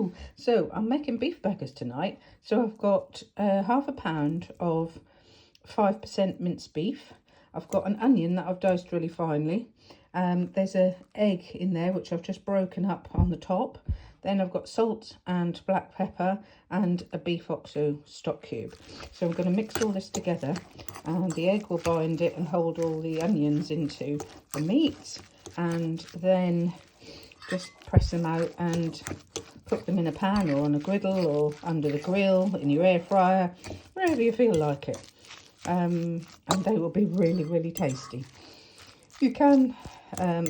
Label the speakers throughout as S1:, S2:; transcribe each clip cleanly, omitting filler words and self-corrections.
S1: Hello. So I'm making beef burgers tonight. So I've got half a pound of 5% minced beef. I've got an onion that I've diced really finely. There's an egg in there which I've just broken up on the top. Then I've got salt and black pepper and a beef oxo stock cube. So I'm going to mix all this together, and the egg will bind it and hold all the onions into the meat, and then just press them out and cook them in a pan or on a griddle or under the grill, in your air fryer, wherever you feel like it. And they will be really, really tasty. You can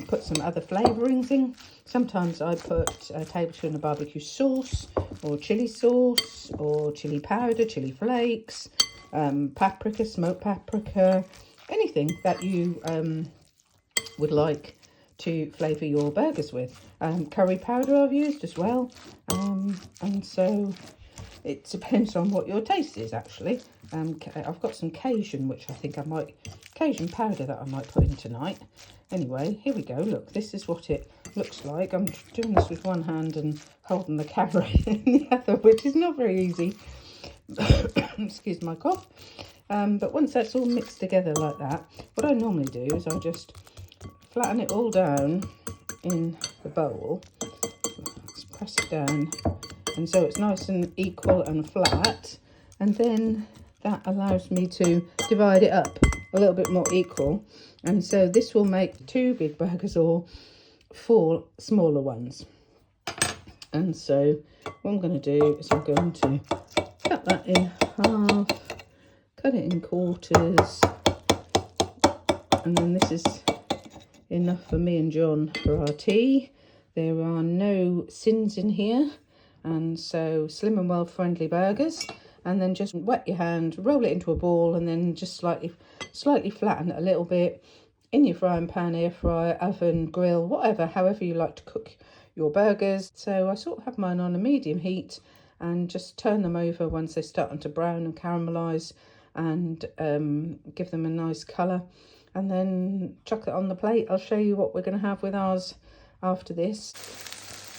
S1: put some other flavourings in. Sometimes I put a tablespoon of barbecue sauce or chilli sauce or chilli powder, chilli flakes, paprika, smoked paprika, anything that you would like to flavour your burgers with. Curry powder I've used as well, and so it depends on what your taste is actually. I've got some Cajun, which I think Cajun powder that I might put in tonight. Anyway, here we go. Look, this is what it looks like. I'm doing this with one hand and holding the camera in the other, which is not very easy. Excuse my cough. But once that's all mixed together like that, what I normally do is I just flatten it all down in the bowl. Let's press it down, and so it's nice and equal and flat, and then that allows me to divide it up a little bit more equal, and so this will make 2 big burgers or 4 smaller ones. And so what I'm going to do is I'm going to cut that in half, cut it in quarters, and then this is enough for me and John for our tea. There are no sins in here, and so slim and well friendly burgers. And then just wet your hand, roll it into a ball, and then just slightly flatten it a little bit in your frying pan, air fryer, oven, grill, whatever, however you like to cook your burgers. So I sort of have mine on a medium heat and just turn them over once they're starting to brown and caramelise, and give them a nice colour, and then chuck it on the plate. I'll show you what we're going to have with ours after this.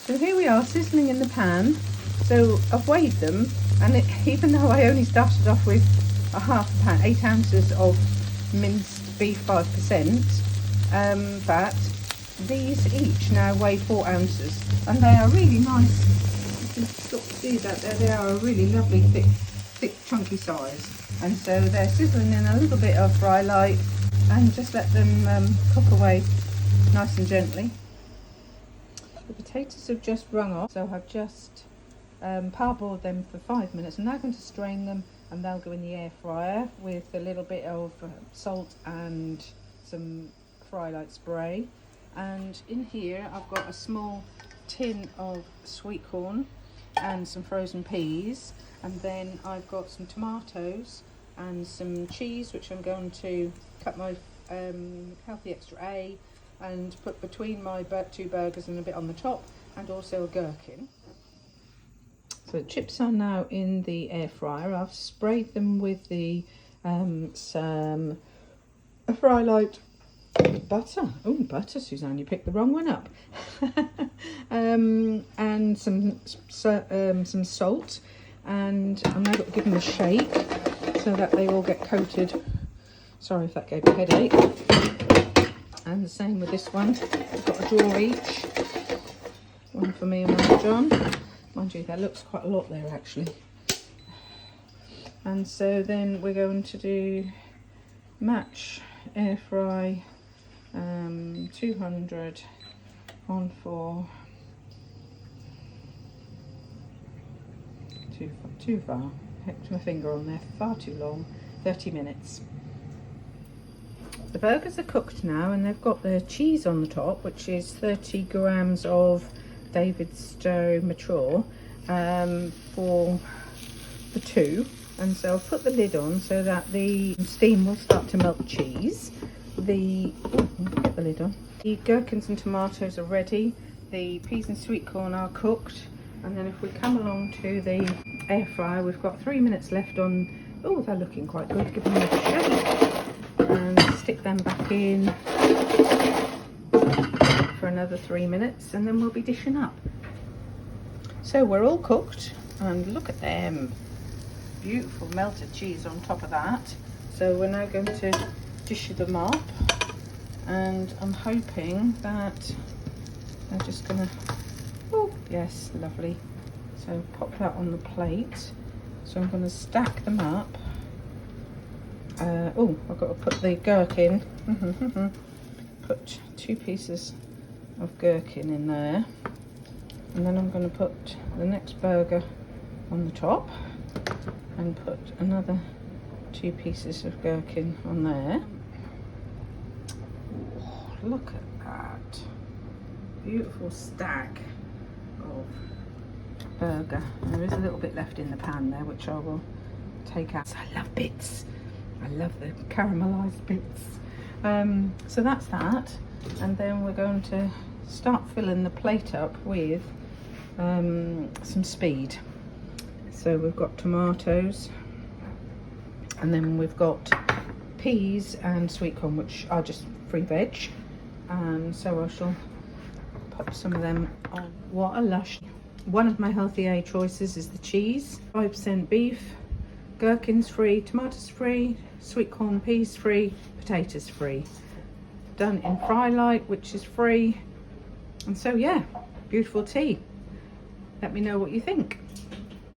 S1: So here we are, sizzling in the pan. So I've weighed them, and even though I only started off with a half a pound, 8 ounces of minced beef 5%, but these each now weigh 4 ounces, and they are really nice. You can sort of see that they are a really lovely thick chunky size, and so they're sizzling in a little bit of Frylight, and just let them cook away nice and gently. The potatoes have just wrung off, so I've just parboiled them for 5 minutes. I'm now going to strain them, and they'll go in the air fryer with a little bit of salt and some Frylight spray. And in here I've got a small tin of sweetcorn and some frozen peas, and then I've got some tomatoes and some cheese, which I'm going to cut my healthy extra A and put between my 2 burgers and a bit on the top, and also a gherkin. So the chips are now in the air fryer. I've sprayed them with the some Frylight butter. Oh, butter, Suzanne, you picked the wrong one up. And some salt, and I'm now going to give them a shake so that they all get coated. Sorry if that gave a headache. And the same with this one. I've got a drawer each. One for me and one for John. Mind you, that looks quite a lot there actually. And so then we're going to do match air fry 200 on for too far. Hooked my finger on there, far too long. 30 minutes. The burgers are cooked now, and they've got the cheese on the top, which is 30 grams of Davidstow mature for the 2. And so I'll put the lid on so that the steam will start to melt the cheese. Get the lid on. The gherkins and tomatoes are ready. The peas and sweet corn are cooked. And then if we come along to the air fryer, we've got 3 minutes left on. Oh, they're looking quite good. Give them a shake and stick them back in for another 3 minutes, and then we'll be dishing up. So we're all cooked, and look at them. Beautiful melted cheese on top of that. So we're now going to dish them up, and I'm hoping that I'm just gonna, oh yes, lovely. So pop that on the plate. So I'm gonna stack them up. Oh, I've got to put the gherkin. Put 2 pieces of gherkin in there, and then I'm going to put the next burger on the top and put another 2 pieces of gherkin on there. Oh, look at that beautiful stack of burger. There is a little bit left in the pan there, which I will take out. I love bits. I love the caramelized bits. So that's that, and then we're going to start filling the plate up with some speed. So we've got tomatoes, and then we've got peas and sweetcorn, which are just free veg, and so I shall pop some of them on. What a lush. One of my healthy A choices is the cheese. 5% beef, gherkins free, tomatoes free, sweet corn, peas free, potatoes free. Done in Frylight, which is free. And so yeah, beautiful tea. Let me know what you think.